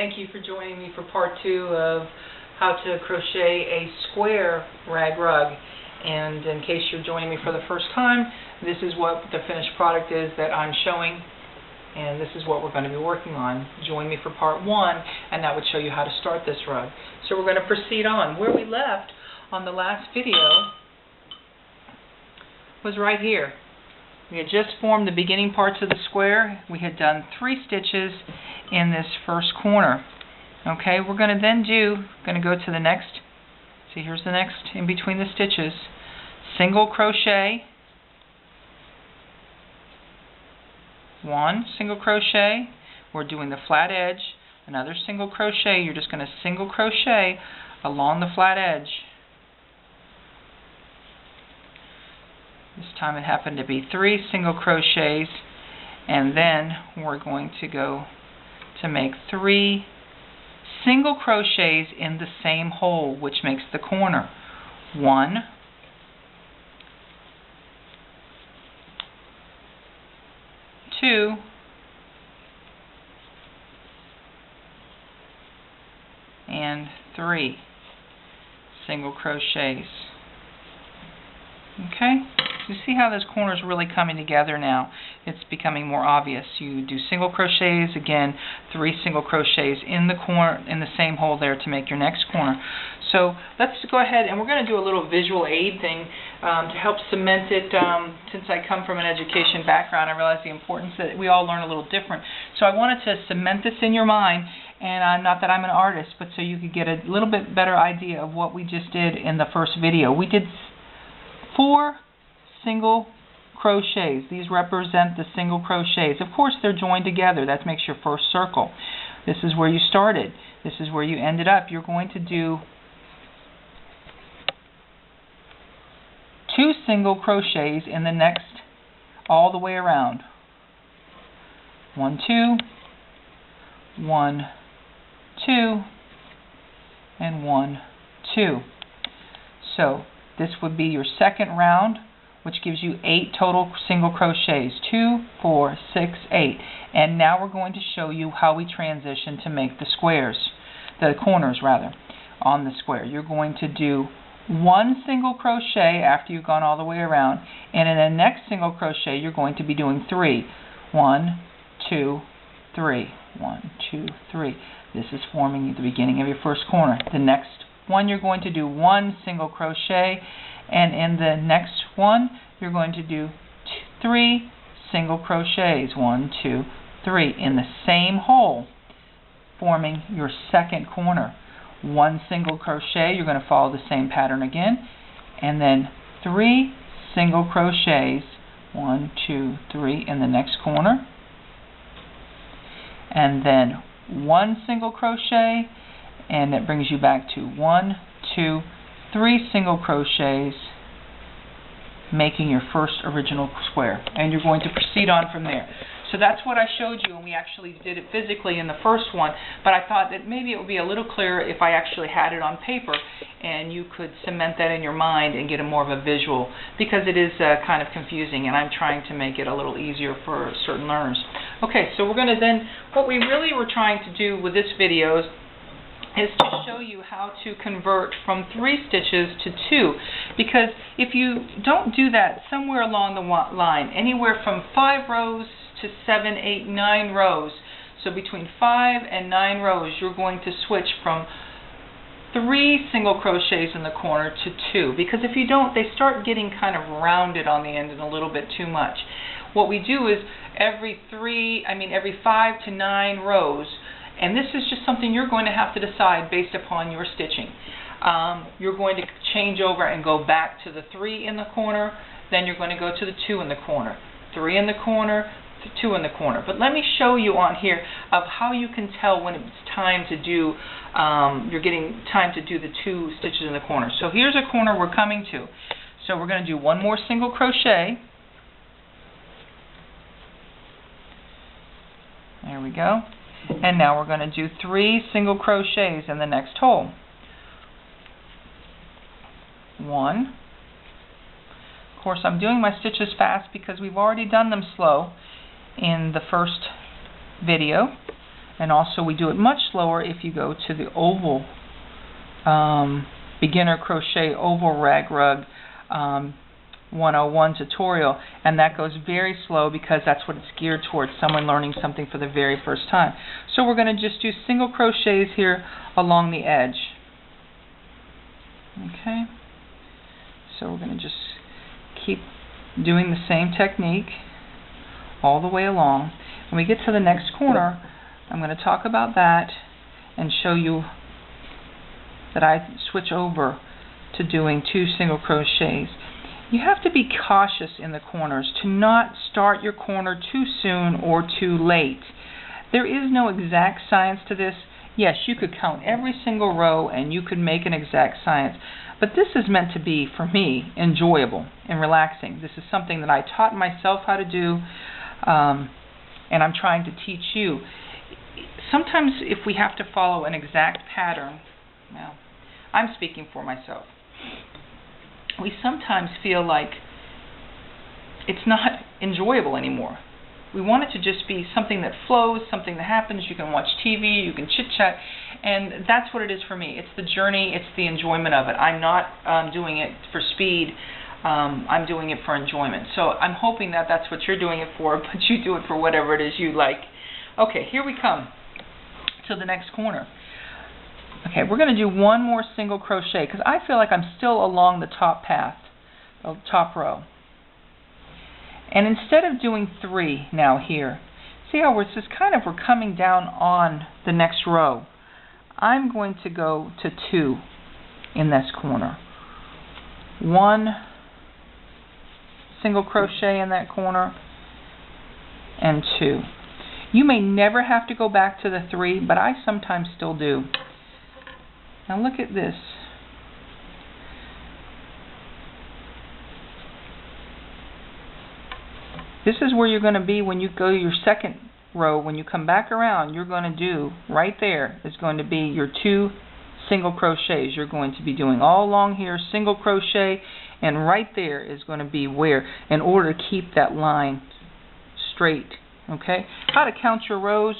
Thank you for joining me for part 2 of how to crochet a square rag rug. And in case you're joining me for the first time, this is what the finished product is that I'm showing, and this is what we're going to be working on. Join me for part 1, and that would show you how to start this rug. So we're going to proceed on. Where we left on the last video was right here. We had just formed the beginning parts of the square. We had done 3 stitches in this first corner. Okay, we're going to then go to the next, see, here's the next in between the stitches, single crochet, 1 single crochet, we're doing the flat edge, another single crochet, you're just going to single crochet along the flat edge. This time it happened to be 3 single crochets, and then we're going to go to make 3 single crochets in the same hole, which makes the corner. 1, 2, and 3 single crochets. Okay? You see how this corner is really coming together now. It's becoming more obvious. You do single crochets, again, 3 single crochets in the corner, in the same hole there to make your next corner. So let's go ahead, and we're going to do a little visual aid thing to help cement it. Since I come from an education background, I realize the importance that we all learn a little different. So I wanted to cement this in your mind, and not that I'm an artist, but so you could get a little bit better idea of what we just did in the first video. We did 4 single crochets. These represent the single crochets. Of course, they're joined together. That makes your first circle. This is where you started. This is where you ended up. You're going to do 2 single crochets in the next, all the way around. 1, 2, 1, 2, and 1, 2. So this would be your second round, which gives you 8 total single crochets. 2, 4, 6, 8. And now we're going to show you how we transition to make the squares, the corners rather, on the square. You're going to do 1 single crochet after you've gone all the way around, and in the next single crochet you're going to be doing 3. 1, 2, 3. 1, 2, 3. This is forming the beginning of your first corner. The next one you're going to do 1 single crochet, and in the next one you're going to do 3 single crochets. 1, 2, 3 in the same hole, forming your second corner. 1 single crochet, you're going to follow the same pattern again, and then 3 single crochets. 1, 2, 3 in the next corner, and then 1 single crochet, and it brings you back to 1, 2, 3 single crochets, making your first original square. And you're going to proceed on from there. So that's what I showed you, and we actually did it physically in the first one, but I thought that maybe it would be a little clearer if I actually had it on paper and you could cement that in your mind and get a more of a visual, because it is kind of confusing, and I'm trying to make it a little easier for certain learners. Okay, so we're going to then, what we really were trying to do with this video is to show you how to convert from 3 stitches to 2, because if you don't do that somewhere along the line, anywhere from 5 rows to 7, 8, 9 rows, so between 5 and 9 rows, you're going to switch from 3 single crochets in the corner to 2, because if you don't, they start getting kind of rounded on the end and a little bit too much. What we do is every 5 to 9 rows, and this is just something you're going to have to decide based upon your stitching. You're going to change over and go back to the 3 in the corner, then you're going to go to the 2 in the corner, 3 in the corner, 2 in the corner. But let me show you on here of how you can tell when it's time to do, you're getting time to do the 2 stitches in the corner. So here's a corner we're coming to. So we're going to do 1 more single crochet. There we go. And now we're going to do 3 single crochets in the next hole. 1. Of course, I'm doing my stitches fast because we've already done them slow in the first video. And also we do it much slower if you go to the oval beginner crochet oval rag rug 101 tutorial, and that goes very slow because that's what it's geared towards, someone learning something for the very first time. So we're going to just do single crochets here along the edge. Okay, so we're going to just keep doing the same technique all the way along. When we get to the next corner, I'm going to talk about that and show you that I switch over to doing 2 single crochets. You have to be cautious in the corners to not start your corner too soon or too late. There is no exact science to this. Yes, you could count every single row and you could make an exact science, but this is meant to be, for me, enjoyable and relaxing. This is something that I taught myself how to do, and I'm trying to teach you. Sometimes if we have to follow an exact pattern, now I'm speaking for myself, we sometimes feel like it's not enjoyable anymore. We want it to just be something that flows, something that happens. You can watch TV, you can chit-chat, and that's what it is for me. It's the journey, it's the enjoyment of it. I'm not doing it for speed. I'm doing it for enjoyment. So I'm hoping that that's what you're doing it for, but you do it for whatever it is you like. Okay, here we come to the next corner. Okay, we're going to do one more single crochet because I feel like I'm still along the top path, the top row. And instead of doing 3 now here, see how we're just we're coming down on the next row. I'm going to go to 2 in this corner. 1 single crochet in that corner and 2. You may never have to go back to the 3, but I sometimes still do. Now look at this. This is where you're going to be when you go to your second row. When you come back around, you're going to do, right there is going to be your 2 single crochets. You're going to be doing all along here single crochet, and right there is going to be where, in order to keep that line straight. Okay? How to count your rows: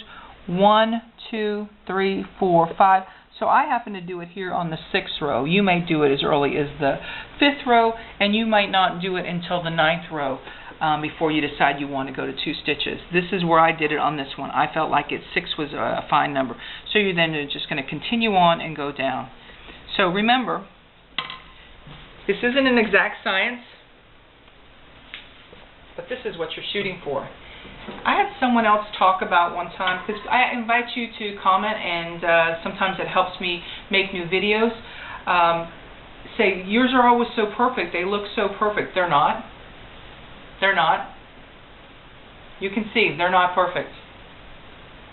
1, 2, 3, 4, 5. So I happen to do it here on the 6th row. You may do it as early as the 5th row, and you might not do it until the 9th row before you decide you want to go to 2 stitches. This is where I did it on this one. I felt like 6 was a fine number. So you're then just going to continue on and go down. So remember, this isn't an exact science, but this is what you're shooting for. I had someone else talk about one time, because I invite you to comment, and sometimes it helps me make new videos. Say, yours are always so perfect, they look so perfect. They're not. They're not. You can see, they're not perfect.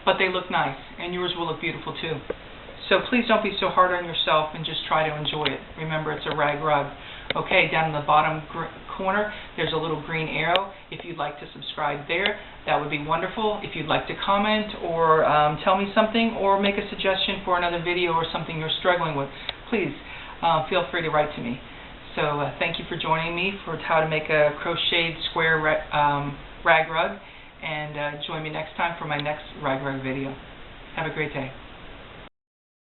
But they look nice, and yours will look beautiful too. So please don't be so hard on yourself, and just try to enjoy it. Remember, it's a rag rug. Okay, down in the bottom corner, there's a little green arrow. If you'd like to subscribe there, that would be wonderful. If you'd like to comment or tell me something or make a suggestion for another video or something you're struggling with, please feel free to write to me. So thank you for joining me for how to make a crocheted square rag rug, and join me next time for my next rag rug video. Have a great day.